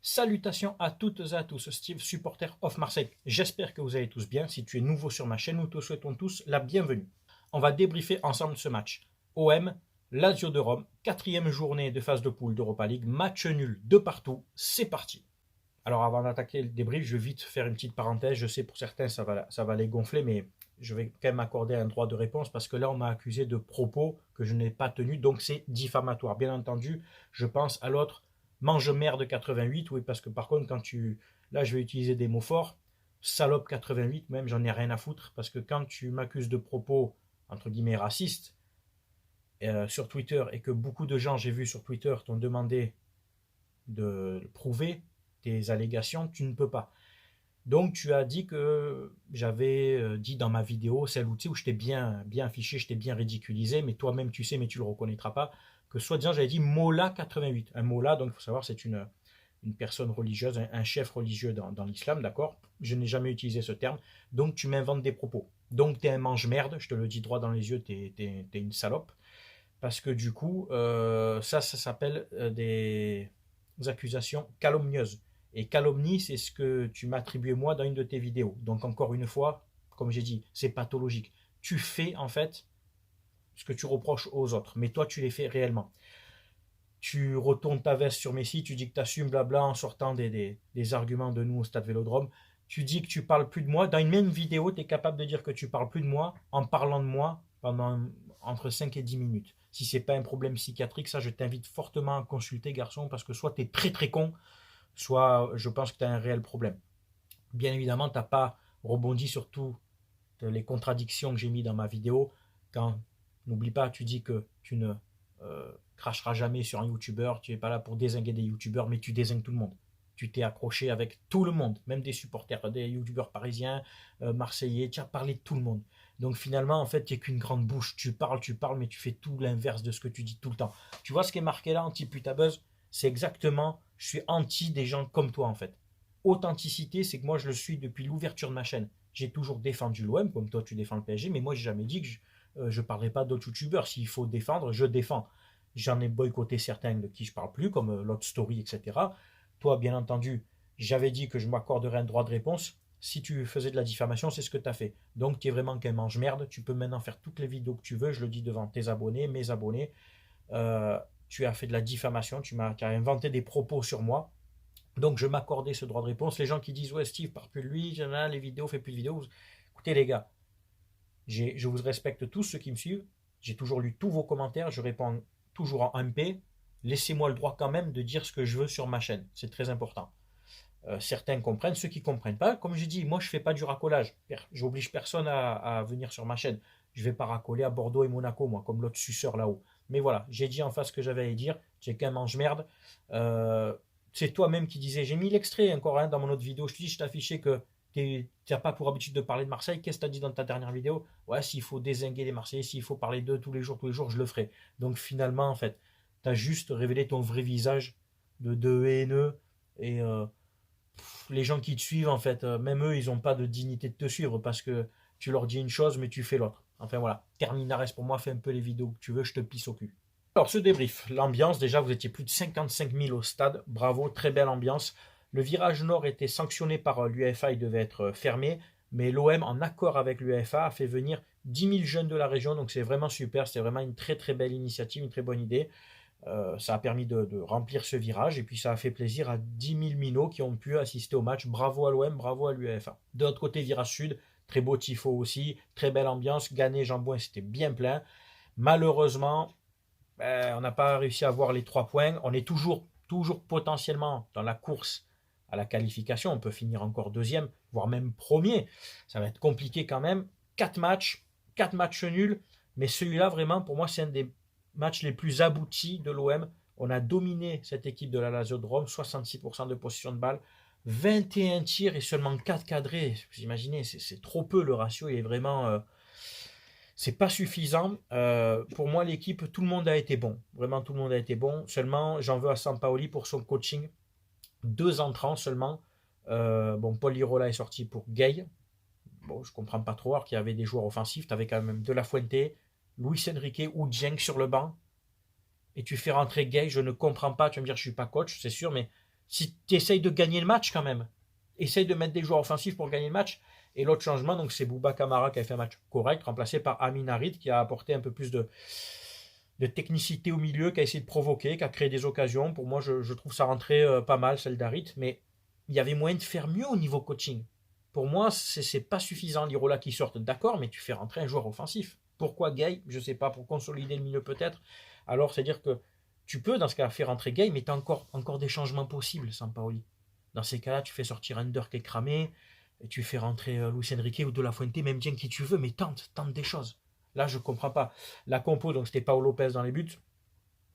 Salutations à toutes et à tous, Steve, supporter of Marseille. J'espère que vous allez tous bien. Si tu es nouveau sur ma chaîne, nous te souhaitons tous la bienvenue. On va débriefer ensemble ce match. OM, Lazio de Rome, quatrième journée de phase de poule d'Europa League, match nul de partout, c'est parti. Alors avant d'attaquer le débrief, je vais vite faire une petite parenthèse. Je sais pour certains ça va les gonfler, mais je vais quand même accorder un droit de réponse parce que là on m'a accusé de propos que je n'ai pas tenus, donc c'est diffamatoire. Bien entendu, je pense à l'autre mange-merde 88, oui, parce que par contre là je vais utiliser des mots forts, salope 88 même, j'en ai rien à foutre, parce que quand tu m'accuses de propos entre guillemets racistes sur Twitter et que beaucoup de gens j'ai vu sur Twitter t'ont demandé de prouver tes allégations, tu ne peux pas. Donc tu as dit que j'avais dit dans ma vidéo, celle où je t'ai bien affiché, je t'ai bien ridiculisé, mais toi-même tu sais, mais tu le reconnaîtras pas, que soi-disant j'avais dit Mola 88. Un Mola, donc il faut savoir, c'est une personne religieuse, un chef religieux dans l'islam, d'accord. Je n'ai jamais utilisé ce terme, donc tu m'inventes des propos. Donc t'es un mange-merde, je te le dis droit dans les yeux, t'es une salope, parce que du coup, ça s'appelle des accusations calomnieuses. Et calomnie, c'est ce que tu m'as attribué moi dans une de tes vidéos. Donc encore une fois, comme j'ai dit, c'est pathologique. Tu fais en fait ce que tu reproches aux autres, mais toi tu les fais réellement. Tu retournes ta veste sur Messi, tu dis que tu assumes blabla en sortant des arguments de nous au stade Vélodrome. Tu dis que tu parles plus de moi. Dans une même vidéo, tu es capable de dire que tu parles plus de moi en parlant de moi pendant entre 5 et 10 minutes. Si c'est pas un problème psychiatrique, ça je t'invite fortement à consulter, garçon, parce que soit tu es très très con, soit je pense que tu as un réel problème. Bien évidemment, tu n'as pas rebondi sur toutes les contradictions que j'ai mis dans ma vidéo. Quand, n'oublie pas, tu dis que tu ne cracheras jamais sur un youtubeur, tu n'es pas là pour dézinguer des youtubeurs, mais tu dézingues tout le monde. Tu t'es accroché avec tout le monde, même des supporters, des youtubeurs parisiens, marseillais, tu as parlé de tout le monde. Donc finalement, en fait, tu n'es qu'une grande bouche. Tu parles, mais tu fais tout l'inverse de ce que tu dis tout le temps. Tu vois ce qui est marqué là, anti-putabuzz? C'est exactement, je suis anti des gens comme toi, en fait. Authenticité, c'est que moi, je le suis depuis l'ouverture de ma chaîne. J'ai toujours défendu l'OM, comme toi, tu défends le PSG, mais moi, j'ai jamais dit que je ne parlerai pas d'autres youtubeurs. S'il faut défendre, je défends. J'en ai boycotté certains de qui je parle plus, comme Lot Story, etc. Toi, bien entendu, j'avais dit que je m'accorderais un droit de réponse. Si tu faisais de la diffamation, c'est ce que tu as fait. Donc, tu es vraiment qu'un mange-merde. Tu peux maintenant faire toutes les vidéos que tu veux. Je le dis devant tes abonnés, mes abonnés. Euh, Tu as fait de la diffamation. Tu as inventé des propos sur moi. Donc, je m'accordais ce droit de réponse. Les gens qui disent, ouais, Steve, parle plus de lui, les vidéos, fait plus de vidéos. Écoutez, les gars, je vous respecte tous ceux qui me suivent. J'ai toujours lu tous vos commentaires. Je réponds toujours en MP. Laissez-moi le droit quand même de dire ce que je veux sur ma chaîne. C'est très important. Certains comprennent, ceux qui ne comprennent pas, comme je dis, moi je ne fais pas du racolage. J'oblige personne à venir sur ma chaîne. Je ne vais pas racoler à Bordeaux et Monaco, moi, comme l'autre suceur là-haut. Mais voilà, j'ai dit en face ce que j'avais à dire. J'ai qu'un mange-merde. C'est toi-même qui disais, j'ai mis l'extrait encore dans mon autre vidéo. Je te dis, je t'affichais que tu n'as pas pour habitude de parler de Marseille. Qu'est-ce que tu as dit dans ta dernière vidéo? Ouais, s'il faut dézinguer les Marseillais, s'il faut parler d'eux tous les jours, je le ferai. Donc finalement, en fait, tu as juste révélé ton vrai visage de haineux et les gens qui te suivent, en fait, même eux, ils n'ont pas de dignité de te suivre parce que tu leur dis une chose, mais tu fais l'autre. Enfin voilà, Terminares pour moi, fais un peu les vidéos que tu veux, je te pisse au cul. Alors, ce débrief, l'ambiance, déjà, vous étiez plus de 55 000 au stade, bravo, très belle ambiance. Le virage nord était sanctionné par l'UEFA, il devait être fermé, mais l'OM, en accord avec l'UEFA, a fait venir 10 000 jeunes de la région, donc c'est vraiment super, c'est vraiment une très très belle initiative, une très bonne idée. Ça a permis de remplir ce virage et puis ça a fait plaisir à 10 000 minots qui ont pu assister au match. Bravo à l'OM, bravo à l'UEFA. De l'autre côté, virage sud, très beau tifo aussi, très belle ambiance. Gagné, Jambouin, c'était bien plein. Malheureusement, on n'a pas réussi à avoir les 3 points. On est toujours potentiellement dans la course à la qualification. On peut finir encore deuxième, voire même premier. Ça va être compliqué quand même. 4 matchs nuls. Mais celui-là, vraiment, pour moi, c'est un des matchs les plus aboutis de l'OM. On a dominé cette équipe de la Lazio de Rome, 66% de possession de balle, 21 tirs et seulement 4 cadrés. Vous imaginez, c'est trop peu, le ratio est vraiment c'est pas suffisant. Pour moi, l'équipe, tout le monde a été bon. Vraiment, tout le monde a été bon. Seulement, j'en veux à Sampaoli pour son coaching. 2 entrants seulement. Bon, Paul Lirola est sorti pour Gay. Bon, je comprends pas trop, alors qu'il y avait des joueurs offensifs. Tu avais quand même De La Fuente, Luis Enrique ou Dieng sur le banc. Et tu fais rentrer Gay, je ne comprends pas. Tu vas me dire, je suis pas coach, c'est sûr, mais Si tu essayes de gagner le match quand même, essaye de mettre des joueurs offensifs pour gagner le match. Et l'autre changement, donc c'est Bouba Kamara qui a fait un match correct, remplacé par Amin Harit qui a apporté un peu plus de technicité au milieu, qui a essayé de provoquer, qui a créé des occasions. Pour moi, je trouve ça rentrait pas mal, celle d'Harit, mais il y avait moyen de faire mieux au niveau coaching. Pour moi, c'est pas suffisant, l'Irola qui sortent, d'accord, mais tu fais rentrer un joueur offensif. Pourquoi Gay? Je sais pas, pour consolider le milieu peut-être. Alors, c'est-à-dire que tu peux, dans ce cas, faire rentrer Gay, mais tu as encore des changements possibles, Sampaoli. Dans ces cas-là, tu fais sortir Under qui est cramé, et tu fais rentrer Luis Enrique ou De La Fuente, même bien qui tu veux, mais tente des choses. Là, je ne comprends pas. La compo, donc c'était Paolo Lopez dans les buts.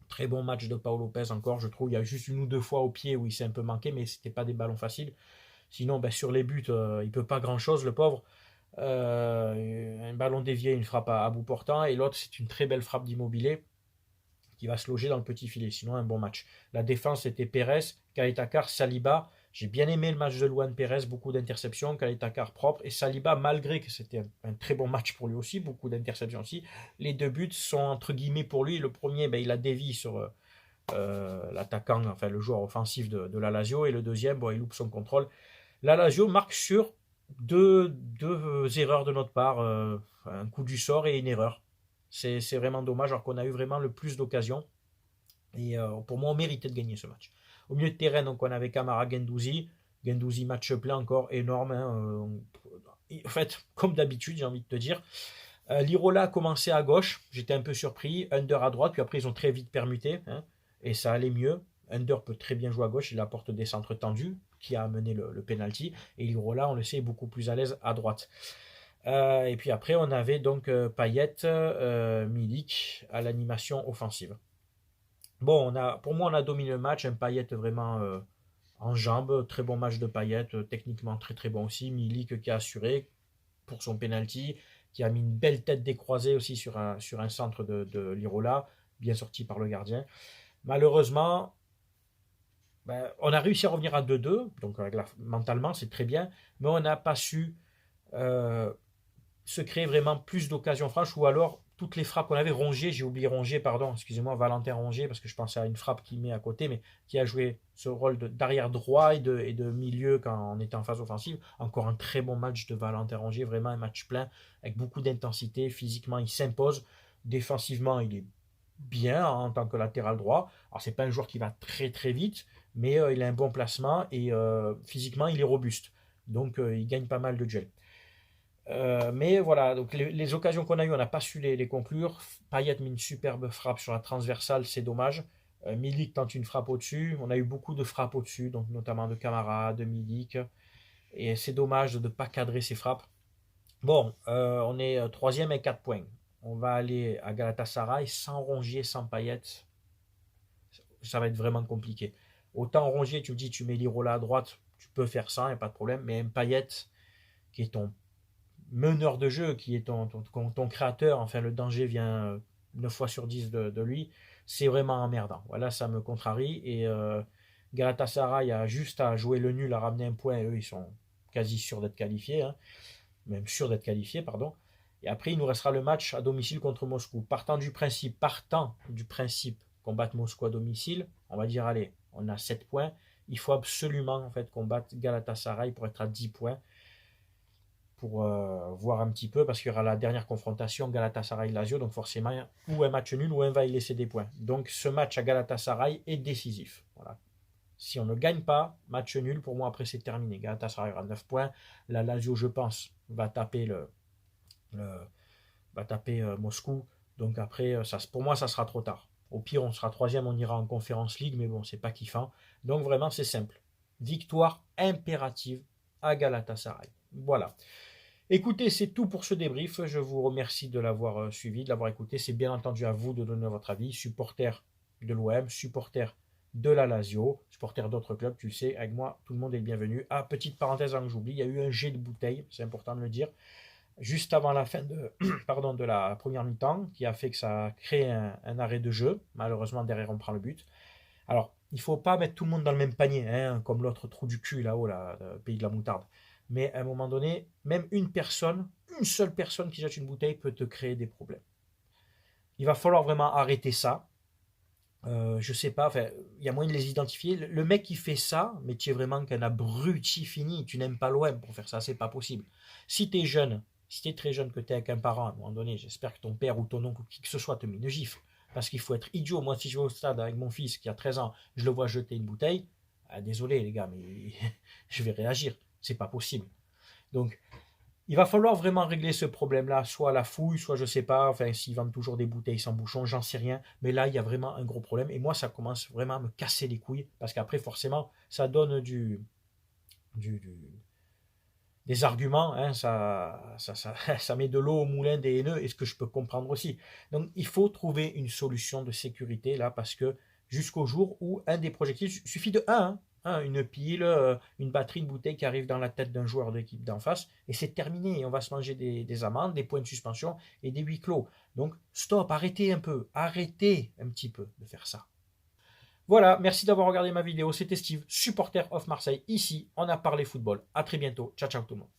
Très bon match de Paolo Lopez encore, je trouve. Il y a juste une ou deux fois au pied où il s'est un peu manqué, mais c'était pas des ballons faciles. Sinon, ben, sur les buts, il peut pas grand-chose, le pauvre. Un ballon dévié, une frappe à bout portant, et l'autre, c'est une très belle frappe d'Immobilier qui va se loger dans le petit filet. Sinon, un bon match. La défense, c'était Pérez, Kaletakar, Saliba. J'ai bien aimé le match de Luan Pérez, beaucoup d'interceptions, Kaletakar propre, et Saliba, malgré que c'était un très bon match pour lui aussi, beaucoup d'interceptions aussi, les deux buts sont entre guillemets pour lui. Le premier, ben, il a dévié sur l'attaquant, enfin le joueur offensif de la Lazio, et le deuxième, bon, il loupe son contrôle. La Lazio marque sur deux erreurs de notre part, un coup du sort et une erreur. C'est vraiment dommage, alors qu'on a eu vraiment le plus d'occasions. Et pour moi, on méritait de gagner ce match. Au milieu de terrain, donc, on avait Kamara, Gendouzi. Gendouzi, match plein encore, énorme. Hein, en fait, comme d'habitude, j'ai envie de te dire. Lirola a commencé à gauche. J'étais un peu surpris. Under à droite. Puis après, ils ont très vite permuté. Hein, et ça allait mieux. Under peut très bien jouer à gauche. Il apporte des centres tendus qui a amené le penalty. Et Lirola, on le sait, est beaucoup plus à l'aise à droite. Et puis après, on avait donc Payet, Milik à l'animation offensive. Bon, pour moi, on a dominé le match. Un Payet vraiment en jambes. Très bon match de Payet. Techniquement très très bon aussi. Milik qui a assuré pour son penalty. Qui a mis une belle tête décroisée aussi sur un centre de Lirola. Bien sorti par le gardien. Malheureusement, ben, on a réussi à revenir à 2-2. Donc mentalement, c'est très bien. Mais on n'a pas su se créer vraiment plus d'occasions franches, ou alors toutes les frappes qu'on avait. Rongier, j'ai oublié Rongier, pardon, excusez-moi, Valentin Rongier, parce que je pensais à une frappe qu'il met à côté, mais qui a joué ce rôle d'arrière droit et de milieu quand on était en phase offensive. Encore un très bon match de Valentin Rongier, vraiment un match plein, avec beaucoup d'intensité. Physiquement, il s'impose. Défensivement, il est bien en tant que latéral droit. Alors, c'est pas un joueur qui va très très vite, mais il a un bon placement, et physiquement, il est robuste. Donc, il gagne pas mal de duels. Mais voilà, donc les occasions qu'on a eues, on n'a pas su les conclure. Payet met une superbe frappe sur la transversale, c'est dommage. Milik tente une frappe au-dessus. On a eu beaucoup de frappes au-dessus, donc notamment de Camara, de Milik. Et c'est dommage de ne pas cadrer ces frappes. Bon, on est troisième et 4 points. On va aller à Galatasaray sans Rongier, sans Payet. Ça va être vraiment compliqué. Autant Rongier, tu me dis, tu mets Lirola à droite, tu peux faire ça, il n'y a pas de problème. Mais un Payet, qui est ton meneur de jeu, qui est ton créateur, enfin le danger vient 9 fois sur 10 de lui, c'est vraiment emmerdant. Voilà, ça me contrarie. Et Galatasaray a juste à jouer le nul, à ramener un point, et eux ils sont quasi sûrs d'être qualifiés, hein, même sûrs d'être qualifiés, pardon. Et après il nous restera le match à domicile contre Moscou. Partant du principe qu'on batte Moscou à domicile, on va dire allez, on a 7 points, il faut absolument en fait qu'on batte Galatasaray pour être à 10 points, pour voir un petit peu, parce qu'il y aura la dernière confrontation Galatasaray-Lazio, donc forcément ou un match nul ou un va y laisser des points. Donc ce match à Galatasaray est décisif. Voilà. Si on ne gagne pas, match nul, pour moi après c'est terminé. Galatasaray aura 9 points. La Lazio, je pense, va taper Moscou. Donc après, pour moi, ça sera trop tard. Au pire, on sera troisième, on ira en Conference League, mais bon, c'est pas kiffant. Donc vraiment, c'est simple. Victoire impérative à Galatasaray. Voilà. Écoutez, c'est tout pour ce débrief. Je vous remercie de l'avoir suivi, de l'avoir écouté. C'est bien entendu à vous de donner votre avis. Supporter de l'OM, supporter de la Lazio, supporter d'autres clubs, tu le sais, avec moi, tout le monde est le bienvenu. Ah, petite parenthèse avant que j'oublie, il y a eu un jet de bouteille, c'est important de le dire, juste avant la fin de la première mi-temps, qui a fait que ça a créé un arrêt de jeu. Malheureusement, derrière, on prend le but. Alors, il ne faut pas mettre tout le monde dans le même panier, hein, comme l'autre trou du cul là-haut, là, le pays de la moutarde. Mais à un moment donné, même une seule personne qui jette une bouteille peut te créer des problèmes. Il va falloir vraiment arrêter ça. Je sais pas, enfin, il y a moyen de les identifier. Le mec qui fait ça, mais tu es vraiment qu'un abruti fini, tu n'aimes pas l'OM pour faire ça, c'est pas possible. Si tu es jeune, si tu es très jeune, que tu es avec un parent, à un moment donné, j'espère que ton père ou ton oncle ou qui que ce soit te met une gifle. Parce qu'il faut être idiot. Moi, si je vais au stade avec mon fils qui a 13 ans, je le vois jeter une bouteille, ah, désolé les gars, mais je vais réagir. C'est pas possible. Donc, il va falloir vraiment régler ce problème-là, soit à la fouille, soit je sais pas, enfin s'ils vendent toujours des bouteilles sans bouchon, j'en sais rien. Mais là, il y a vraiment un gros problème. Et moi, ça commence vraiment à me casser les couilles. Parce qu'après, forcément, ça donne du- du- des arguments, hein, ça met de l'eau au moulin des haineux, et ce que je peux comprendre aussi. Donc il faut trouver une solution de sécurité là, parce que jusqu'au jour où un des projectiles, il suffit de une pile, une batterie, une bouteille qui arrive dans la tête d'un joueur d'équipe d'en face, et c'est terminé, et on va se manger des amendes, des points de suspension et des huis clos. Donc stop, arrêtez un peu, arrêtez un petit peu de faire ça. Voilà, merci d'avoir regardé ma vidéo, c'était Steve, supporter of Marseille, ici on a parlé football. À très bientôt, ciao ciao tout le monde.